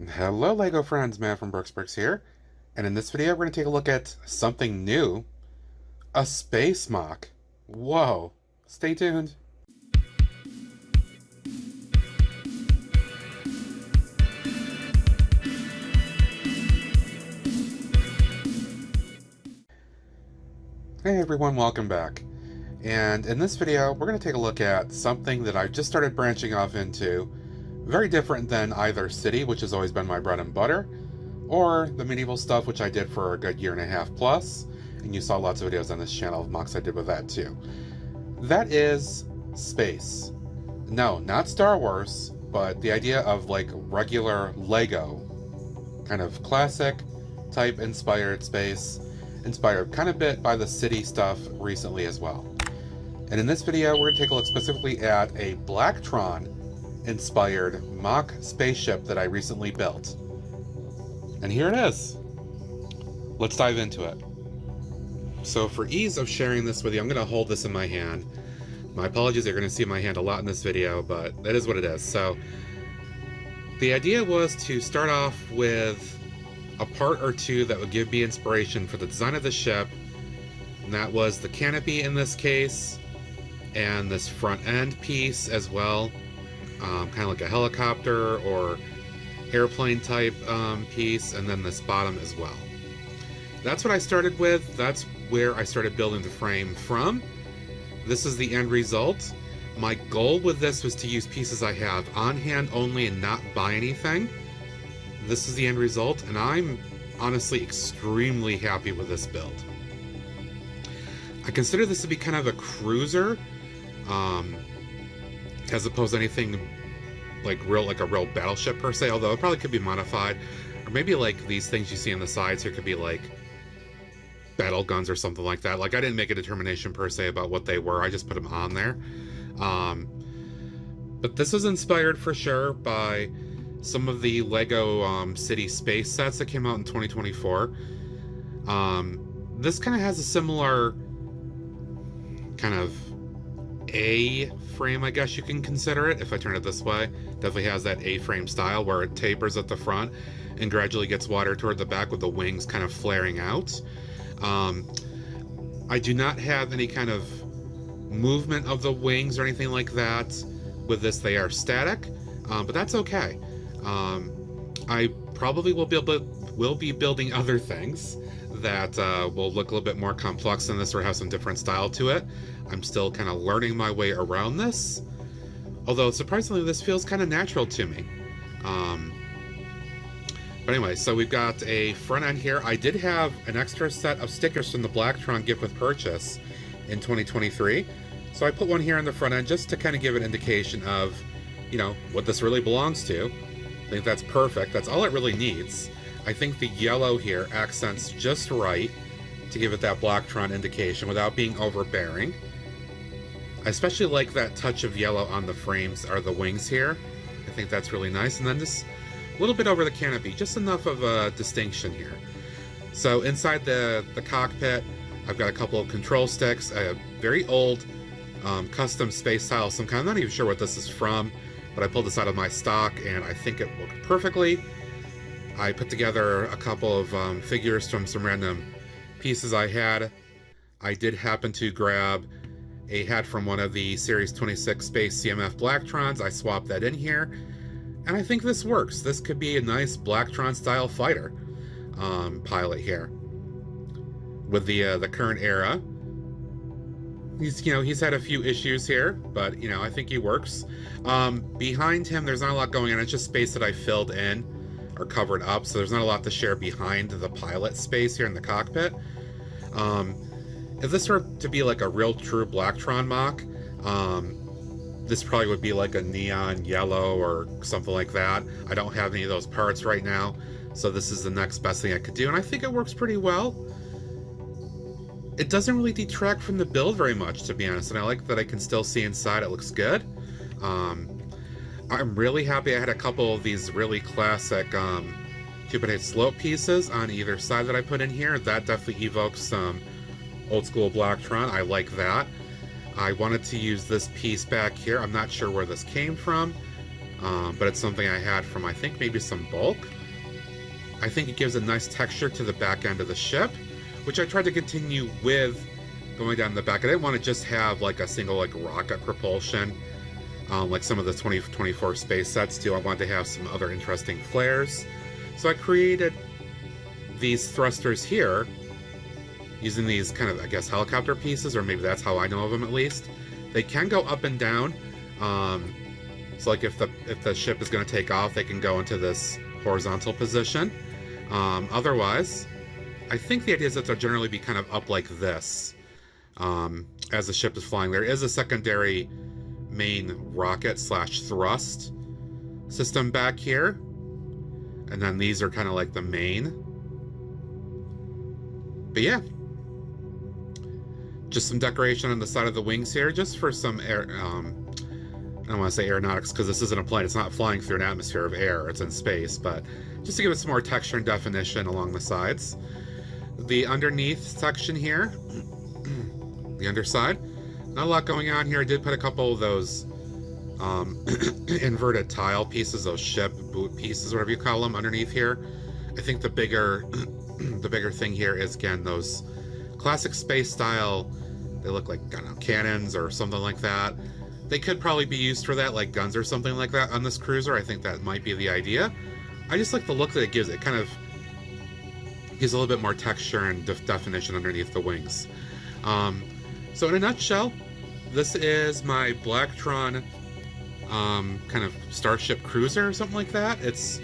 Hello LEGO friends, Matt from Brooks here, and in this video we're going to take a look at something new, a space MOC. Whoa, stay tuned. Hey everyone, welcome back. And in this video we're going to take a look at something that I've just started branching off into, very different than either City, which has always been my bread and butter, or the medieval stuff, which I did for a good year and a half plus, and you saw lots of videos on this channel of MOCs I did with that too. That is space. No, not Star Wars, but the idea of like regular LEGO, kind of classic type inspired space, inspired kind of bit by the City stuff recently as well. And in this video we're going to take a look specifically at a Blacktron inspired MOC spaceship that I recently built. And here it is. Let's dive into it. So for ease of sharing this with you, I'm going to hold this in my hand. My apologies, you're going to see my hand a lot in this video, but that is what it is. So the idea was to start off with a part or two that would give me inspiration for the design of the ship, and that was the canopy in this case, and this front end piece as well. Kind of like a helicopter or airplane type piece, and then this bottom as well. That's what I started with. That's where I started building the frame from. This is the end result. My goal with this was to use pieces I have on hand only and not buy anything. This is the end result, and I'm honestly extremely happy with this build. I consider this to be kind of a cruiser, as opposed to anything like a real battleship per se, although it probably could be modified, or maybe like these things you see on the sides here could be like battle guns or something like that. Like, I didn't make a determination per se about what they were, I just put them on there. But this is inspired for sure by some of the LEGO City space sets that came out in 2024. This kind of has a similar kind of A-frame, I guess you can consider it, if I turn it this way. Definitely has that A-frame style where it tapers at the front and gradually gets wider toward the back with the wings kind of flaring out. I do not have any kind of movement of the wings or anything like that. With this, they are static, but that's okay. I probably will be building other things that will look a little bit more complex than this or have some different style to it. I'm still kind of learning my way around this, although surprisingly this feels kind of natural to me. But anyway, so we've got a front end here. I did have an extra set of stickers from the Blacktron gift with purchase in 2023, so I put one here on the front end just to kind of give an indication of, you know, what this really belongs to. I think that's perfect. That's all it really needs. I think the yellow here accents just right to give it that Blacktron indication without being overbearing. I especially like that touch of yellow on the frames or the wings here. I think that's really nice. And then just a little bit over the canopy, just enough of a distinction here. So inside the cockpit, I've got a couple of control sticks, a very old custom space tile, some kind. I'm not even sure what this is from, but I pulled this out of my stock and I think it worked perfectly. I put together a couple of figures from some random pieces I had. I did happen to grab a hat from one of the Series 26 Space CMF Blacktrons. I swapped that in here, and I think this works. This could be a nice Blacktron style fighter pilot here with the current era. He's had a few issues here, but I think he works. Behind him, there's not a lot going on. It's just space that I filled in or covered up, so there's not a lot to share behind the pilot space here in the cockpit. If this were to be like a real true Blacktron MOC, this probably would be like a neon yellow or something like that. I don't have any of those parts right now, so this is the next best thing I could do, and I think it works pretty well. It doesn't really detract from the build very much, to be honest, and I like that I can still see inside. It looks good. I'm really happy I had a couple of these really classic two-pointed slope pieces on either side that I put in here. That definitely evokes some old school Blacktron. I like that. I wanted to use this piece back here. I'm not sure where this came from. but it's something I had from, I think, maybe some bulk. I think it gives a nice texture to the back end of the ship, which I tried to continue with going down the back. I didn't want to just have like a single like rocket propulsion, like some of the 2024 space sets do. I wanted to have some other interesting flares. So I created these thrusters here using these kind of, I guess, helicopter pieces, or maybe that's how I know of them at least. They can go up and down. So like if the ship is going to take off, they can go into this horizontal position. Otherwise, I think the idea is that they'll generally be kind of up like this as the ship is flying. There is a secondary main rocket slash thrust system back here, and then these are kind of like the main. But yeah, just some decoration on the side of the wings here, just for some air. I don't want to say aeronautics because this isn't a plane. It's not flying through an atmosphere of air. It's in space, but just to give it some more texture and definition along the sides. The underneath section here, the underside, not a lot going on here. I did put a couple of those inverted tile pieces, those ship boot pieces, whatever you call them, underneath here. I think the bigger the bigger thing here is, again, those classic space style, they look like, I don't know, cannons or something like that. They could probably be used for that, like guns or something like that on this cruiser. I think that might be the idea. I just like the look that it gives. It kind of gives a little bit more texture and definition underneath the wings. So in a nutshell, this is my Blacktron kind of starship cruiser or something like that. It's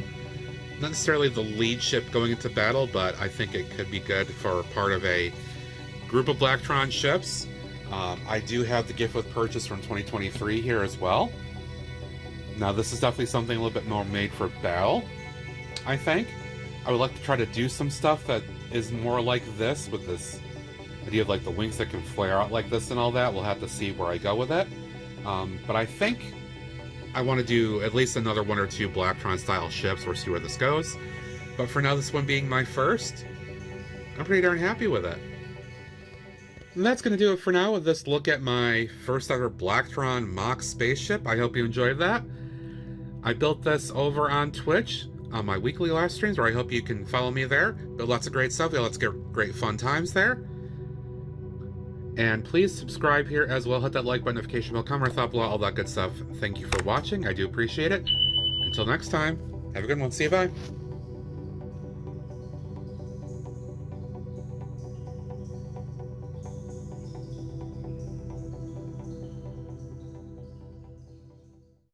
not necessarily the lead ship going into battle, but I think it could be good for part of a group of Blacktron ships. I do have the gift with purchase from 2023 here as well. Now this is definitely something a little bit more made for battle, I think. I would like to try to do some stuff that is more like this, with this idea of like the wings that can flare out like this and all that. We'll have to see where I go with it. But I think I want to do at least another 1 or 2 Blacktron style ships. We'll see where this goes. But for now, this one being my first, I'm pretty darn happy with it. And that's going to do it for now with this look at my first ever Blacktron MOC spaceship. I hope you enjoyed that. I built this over on Twitch on my weekly live streams, where I hope you can follow me there. Build lots of great stuff. Let's get great fun times there. And please subscribe here as well. Hit that like button, notification bell, comment, thought below, all that good stuff. Thank you for watching. I do appreciate it. Until next time, have a good one. See you, bye.